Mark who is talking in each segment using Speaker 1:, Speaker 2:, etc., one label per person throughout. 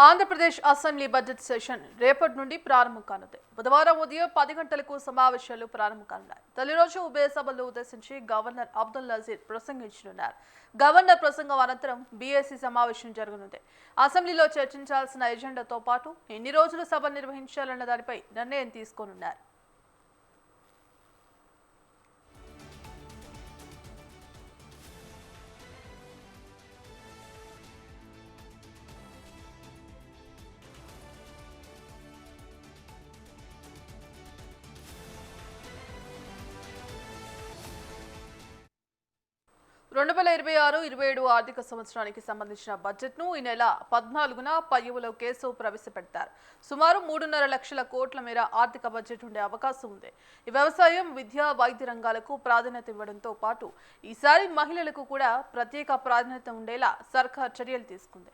Speaker 1: Andhra Pradesh assembly budget session రేపటి నుండి ప్రారంభం కానుంది. బుధవారం ఉదయం 10 గంటలకు సమావేశాలు ప్రారంభం కానున్నాయి. తొలి రోజు ఉభయ సభలను ఉద్దేశించి గవర్నర్ అబ్దుల్ నజీర్ ప్రసంగించనున్నారు. గవర్నర్ ప్రసంగం అనంతరం బీఏసీ సమావేశం జరగనుంది. అసెంబ్లీలో చర్చించాల్సిన ఎజెండాతో పాటు ఎన్ని రోజులు సభ నిర్వహించాలన్న దానిపై నిర్ణయం తీసుకోనున్నారు. రెండు 2026-27 ఆర్థిక సంవత్సరానికి సంబంధించిన బడ్జెట్ను ఈ నెల 14న పయ్యవులో కేసు ప్రవేశపెడతారు. సుమారు 3.5 లక్షల కోట్ల మేర ఆర్థిక బడ్జెట్ ఉండే అవకాశం ఉంది. ఈ వ్యవసాయం, విద్య, వైద్య రంగాలకు ప్రాధాన్యత ఇవ్వడంతో పాటు ఈసారి మహిళలకు కూడా ప్రత్యేక ప్రాధాన్యత ఉండేలా సర్కార్ చర్యలు తీసుకుంది.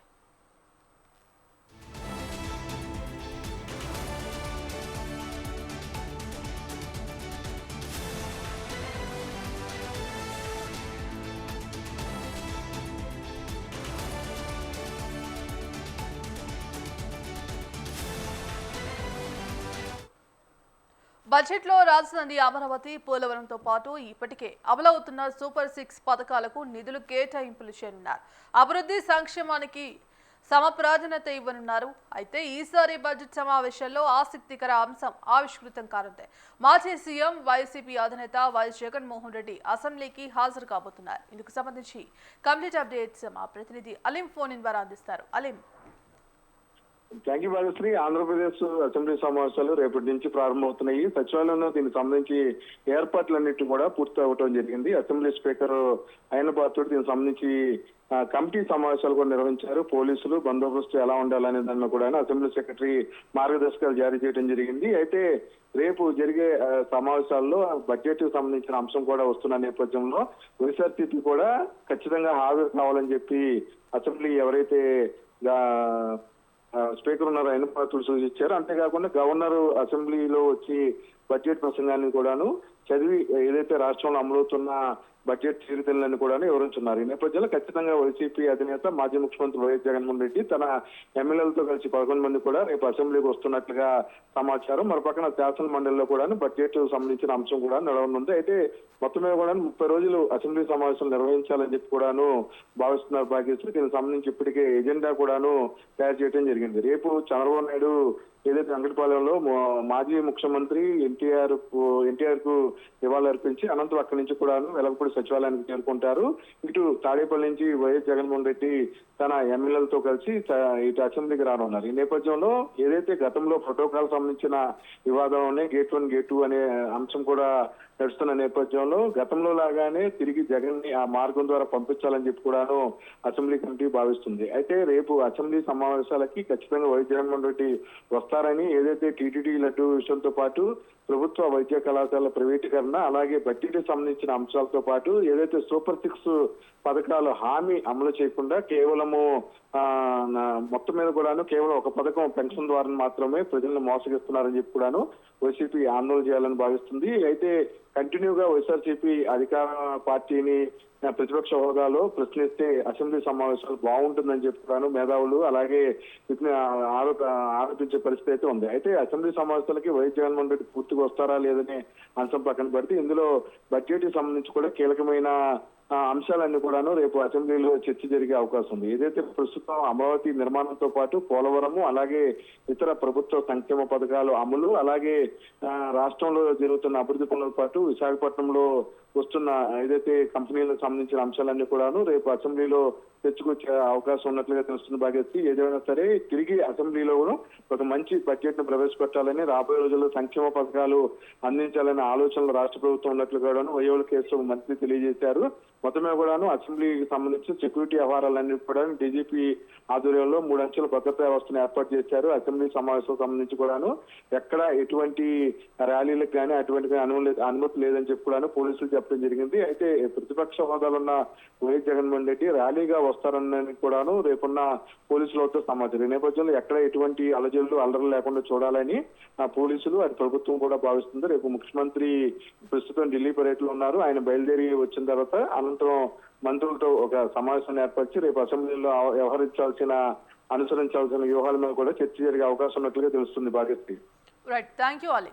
Speaker 1: బడ్జెట్లో రాజధాని అమరావతి, పోలవరంతో పాటు ఇప్పటికే అమలవుతున్న సూపర్ 6 పథకాలకు నిధులు కేటాయింపులు చేయనున్నారు. అభివృద్ధి సంక్షేమానికి సమప్రాధాన్యత ఇవ్వనున్నారు. అయితే ఈసారి బడ్జెట్ సమావేశాల్లో ఆసక్తికర అంశం ఆవిష్కృతం కానుంది. మాజీ సీఎం వైసీపీ అధినేత వైఎస్ జగన్మోహన్ రెడ్డి అసెంబ్లీకి హాజరు కాబోతున్నారు. ఇందుకు సంబంధించి కంప్లీట్ అప్డేట్స్ మా ప్రతినిధి అలీం ఫోన్ ఇన్ ద్వారా అందిస్తారు. Aleem.
Speaker 2: Thank you Bhagyashree. Andhra Pradesh assembly సమావేశాలు రేపటి నుంచి ప్రారంభమవుతున్నాయి. సచివాలయంలో దీనికి సంబంధించి ఏర్పాట్లన్నింటి కూడా పూర్తి అవ్వడం జరిగింది. అసెంబ్లీ స్పీకర్ అయిన పాత్రుడు దీనికి సంబంధించి కమిటీ సమావేశాలు కూడా నిర్వహించారు. పోలీసులు బందోబస్తు ఎలా ఉండాలనే దానిలో కూడా అసెంబ్లీ సెక్రటరీ మార్గదర్శకాలు జారీ చేయడం జరిగింది. అయితే రేపు జరిగే సమావేశాల్లో బడ్జెట్ కు సంబంధించిన అంశం కూడా వస్తున్న నేపథ్యంలో వైఎస్ఆర్సీపీ కూడా ఖచ్చితంగా హాజరు కావాలని చెప్పి అసెంబ్లీ ఎవరైతే స్పీకర్ ఉన్నారు ఆయన పాత్రుడు సూచించారు. అంతేకాకుండా గవర్నర్ అసెంబ్లీలో వచ్చి బడ్జెట్ ప్రసంగాన్ని కూడాను చదివి ఏదైతే రాష్ట్రంలో అమలవుతున్న బడ్జెట్ తీరుతెల్లని కూడా వివరించున్నారు. ఈ నేపథ్యంలో ఖచ్చితంగా వైసీపీ అధినేత మాజీ ముఖ్యమంత్రి వైఎస్ జగన్మోహన్ రెడ్డి తన ఎమ్మెల్యేలతో కలిసి 11 మంది కూడా రేపు అసెంబ్లీకి వస్తున్నట్లుగా సమాచారం. మరోపక్కన శాసన మండలిలో కూడా బడ్జెట్ సంబంధించిన అంశం కూడా నడవనుంది. అయితే మొత్తం మీద కూడా 30 రోజులు అసెంబ్లీ సమావేశం నిర్వహించాలని చెప్పి కూడాను భావిస్తున్నారు భాగ్యశ్రీ. దీనికి సంబంధించి ఇప్పటికే ఎజెండా కూడాను తయారు చేయడం జరిగింది. రేపు చంద్రబాబు నాయుడు ఏదైతే వెంకటపాలెంలో మాజీ ముఖ్యమంత్రి ఎన్టీఆర్ కు నివాళులు అర్పించి అనంతరం అక్కడి నుంచి కూడా వెలగపూడి సచివాలయానికి చేరుకుంటారు. ఇటు తాడేపల్లి నుంచి వైఎస్ జగన్మోహన్ రెడ్డి తన ఎమ్మెల్యేలతో కలిసి ఇటు అసెంబ్లీకి రానున్నారు. ఈ నేపథ్యంలో ఏదైతే గతంలో ప్రోటోకాల్ సంబంధించిన వివాదం గేట్ 1, గేట్ 2 అనే అంశం కూడా నడుస్తున్న నేపథ్యంలో గతంలో లాగానే తిరిగి జగన్ ని ఆ మార్గం ద్వారా పంపించాలని చెప్పి కూడాను అసెంబ్లీ కమిటీ భావిస్తుంది. అయితే రేపు అసెంబ్లీ సమావేశాలకి ఖచ్చితంగా వైఎస్ జగన్మోహన్ రెడ్డి వస్తారని ఏదైతే టీటీడీ లడ్డు విషయంతో పాటు ప్రభుత్వ వైద్య కళాశాల ప్రైవేటీకరణ అలాగే బడ్జెట్ సంబంధించిన అంశాలతో పాటు ఏదైతే సూపర్ 6 పథకాలు హామీ అమలు చేయకుండా కేవలము మొత్తం మీద కూడాను కేవలం ఒక పథకం పెన్షన్ ద్వారా మాత్రమే ప్రజలను మోసగిస్తున్నారని చెప్పి కూడాను వైసీపీ ఆందోళన చేయాలని భావిస్తుంది. అయితే కంటిన్యూగా వైఎస్ఆర్సీపీ అధికార పార్టీని ప్రతిపక్ష హోదాలో ప్రశ్నిస్తే అసెంబ్లీ సమావేశాలు బాగుంటుందని చెప్పుకున్నాను మేధావులు అలాగే ఆరోపించే పరిస్థితి అయితే ఉంది. అయితే అసెంబ్లీ సమావేశాలకి వైఎస్ జగన్మోహన్ రెడ్డి పూర్తిగా వస్తారా లేదనే అంశం పక్కన పెడితే ఇందులో బడ్జెట్ కి సంబంధించి కూడా కీలకమైన అంశాలన్నీ కూడాను రేపు అసెంబ్లీలో చర్చ జరిగే అవకాశం ఉంది. ఏదైతే ప్రస్తుతం అమరావతి నిర్మాణంతో పాటు పోలవరము అలాగే ఇతర ప్రభుత్వ సంక్షేమ పథకాలు అమలు అలాగే రాష్ట్రంలో జరుగుతున్న అభివృద్ధి పనులతో పాటు విశాఖపట్నంలో వస్తున్న ఏదైతే కంపెనీలకు సంబంధించిన అంశాలన్నీ కూడాను రేపు అసెంబ్లీలో తెచ్చుకొచ్చే అవకాశం ఉన్నట్లుగా తెలుస్తున్న భాగస్తి. ఏదైనా సరే తిరిగి అసెంబ్లీలో ఒక మంచి బడ్జెట్ ను ప్రవేశపెట్టాలని రాబోయే రోజుల్లో సంక్షేమ పథకాలు అందించాలనే ఆలోచనలు రాష్ట్ర ప్రభుత్వం ఉన్నట్లుగా వైయోల కేసు మంత్రి తెలియజేశారు. మొత్తమే కూడాను అసెంబ్లీకి సంబంధించి సెక్యూరిటీ వ్యవహారాలన్నీ కూడా డీజీపీ ఆధ్వర్యంలో 3 అంచెల భద్రతా వ్యవస్థను ఏర్పాటు చేశారు. అసెంబ్లీ సమావేశం సంబంధించి కూడాను ఎక్కడ ఎటువంటి ర్యాలీలకు కానీ అటువంటి అనుమతి లేదని చెప్పి కూడాను పోలీసులు చెప్పడం జరిగింది. అయితే ప్రతిపక్ష హోదాలో ఉన్న వైఎస్ జగన్మోహన్ రెడ్డి ర్యాలీగా వస్తారని కూడాను రేపున్న పోలీసులతో సమాచారం. ఈ నేపథ్యంలో ఎక్కడ ఎటువంటి అల్లర్లు లేకుండా చూడాలని పోలీసులు అది ప్రభుత్వం కూడా భావిస్తుంది. రేపు ముఖ్యమంత్రి ప్రస్తుతం ఢిల్లీ పర్యటనలో ఉన్నారు. ఆయన బయలుదేరి వచ్చిన తర్వాత అనంతరం సాయంత్రం మంత్రులతో ఒక సమావేశాన్ని ఏర్పరిచి రేపు అసెంబ్లీలో అనుసరించాల్సిన వ్యూహాల మీద కూడా చర్చ జరిగే అవకాశం ఉన్నట్లుగా తెలుస్తుంది Bharati.
Speaker 1: Right, thank you Ali.